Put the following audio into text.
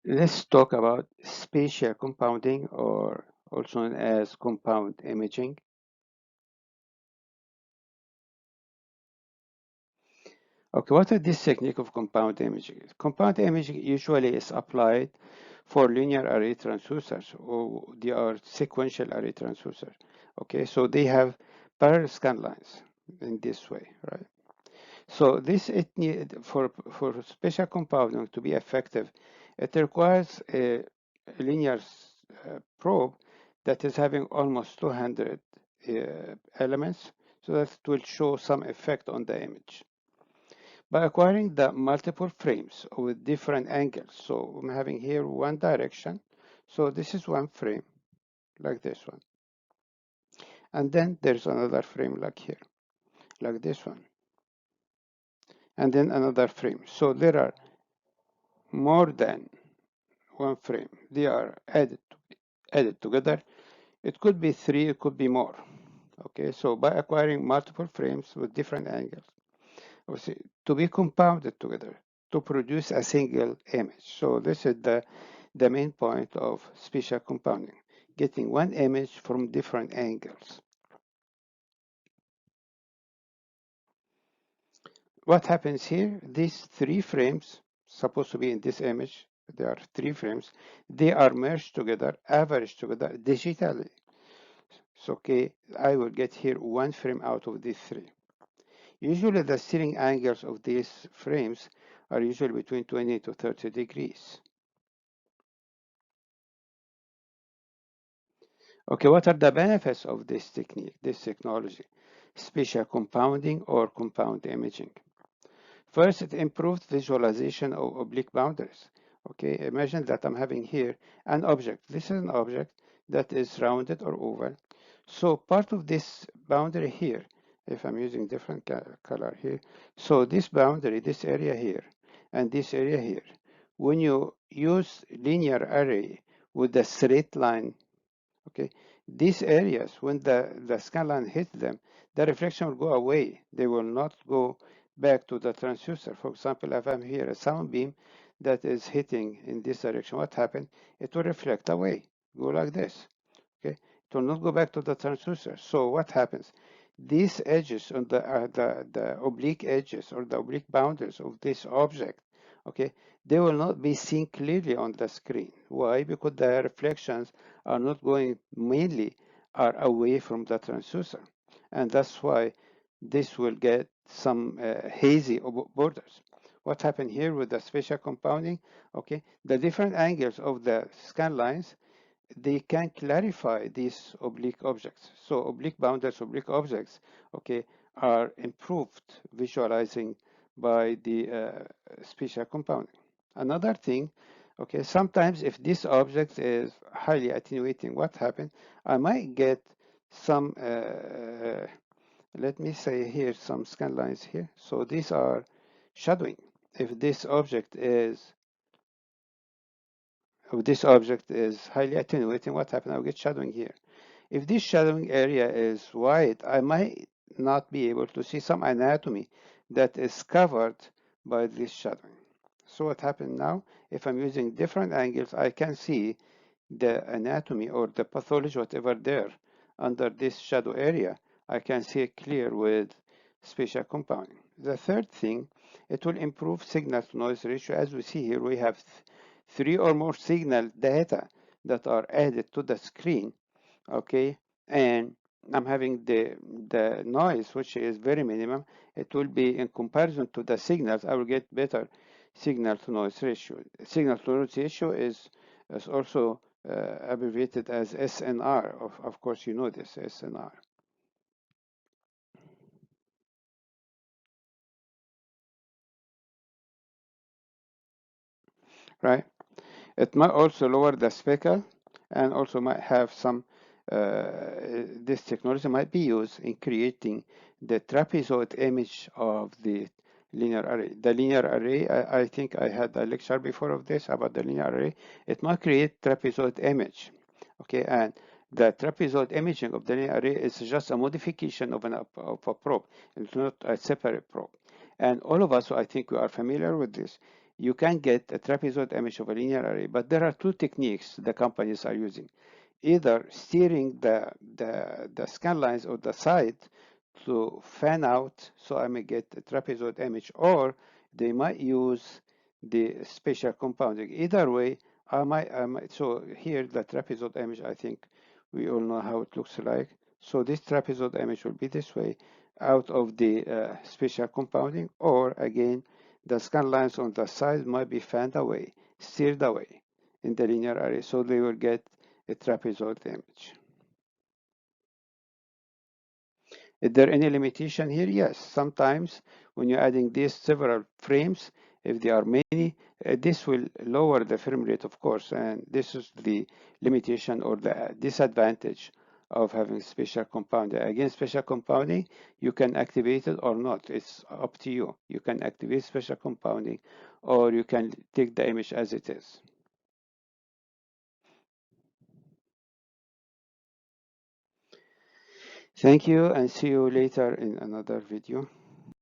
Let's talk about spatial compounding, or also known as compound imaging. Okay, what is this technique of compound imaging? Compound imaging usually is applied for linear array transducers, or they are sequential array transducers. Okay, so they have parallel scan lines in this way, right? So this it need for spatial compounding to be effective, it requires a linear probe that is having almost 200 elements, so that it will show some effect on the image. By acquiring the multiple frames with different angles, so I'm having here one direction, so this is one frame, like this one. And then there's another frame like here, like this one. And then another frame. So there are more than one frame. They are added together. It could be three, it could be more. Okay, so by acquiring multiple frames with different angles, to be compounded together to produce a single image. So this is the main point of spatial compounding, getting one image from different angles. What happens here? These three frames, supposed to be in this image, there are three frames, they are merged together, averaged together digitally. So, okay, I will get here one frame out of these three. Usually the steering angles of these frames are usually between 20 to 30 degrees. Okay, what are the benefits of this technique, this technology? Spatial compounding or compound imaging. First, it improved visualization of oblique boundaries. Okay, imagine that I'm having here an object. This is an object that is rounded or oval. So part of this boundary here, if I'm using different color here, so this boundary, this area here, and this area here, when you use linear array with the straight line, okay, these areas, when the scan line hits them, the reflection will go away. They will not go back to the transducer. For example, if I'm here a sound beam that is hitting in this direction, what happened? It will reflect away, go like this. Okay, it will not go back to the transducer. So what happens? These edges on the oblique edges or the oblique boundaries of this object, okay, they will not be seen clearly on the screen. Why? Because the reflections are not going mainly are away from the transducer, and that's why this will get some hazy borders. What happened here with the spatial compounding? Okay, the different angles of the scan lines, they can clarify these oblique objects. So oblique boundaries, oblique objects, okay, are improved visualizing by the spatial compounding. Another thing, okay, sometimes if this object is highly attenuating, what happens? I might get some, let me say here, some scan lines here. So these are shadowing. If this object is highly attenuating, what happens? I'll get shadowing here. If this shadowing area is wide, I might not be able to see some anatomy that is covered by this shadowing. So what happened now? If I'm using different angles, I can see the anatomy or the pathology, whatever there under this shadow area. I can see it clear with spatial compounding. The third thing, it will improve signal to noise ratio. As we see here, we have three or more signal data that are added to the screen, okay, and I'm having the noise, which is very minimum. It will be in comparison to the signals, I will get better signal to noise ratio. Signal to noise ratio is also abbreviated as SNR. Of course, you know this, SNR. Right? It might also lower the speckle, and also might have some, this technology might be used in creating the trapezoid image of the linear array. The linear array, I think I had a lecture before of this about the linear array. It might create trapezoid image, okay, and the trapezoid imaging of the linear array is just a modification of a probe. It's not a separate probe. And all of us, I think we are familiar with this. you can get a trapezoid image of a linear array. But there are two techniques the companies are using. Either steering the scan lines on the side to fan out, so I may get a trapezoid image, or they might use the spatial compounding. Either way, so here the trapezoid image, I think we all know how it looks like. So this trapezoid image will be this way out of the spatial compounding, or again, the scan lines on the side might be fanned away, steered away in the linear array, so they will get a trapezoid image. Is there any limitation here? Yes, sometimes when you're adding these several frames, if there are many, this will lower the frame rate, of course, and this is the limitation or the disadvantage of having spatial compounding. Again, spatial compounding, you can activate it or not. It's up to you. You can activate spatial compounding, or you can take the image as it is. Thank you, and see you later in another video.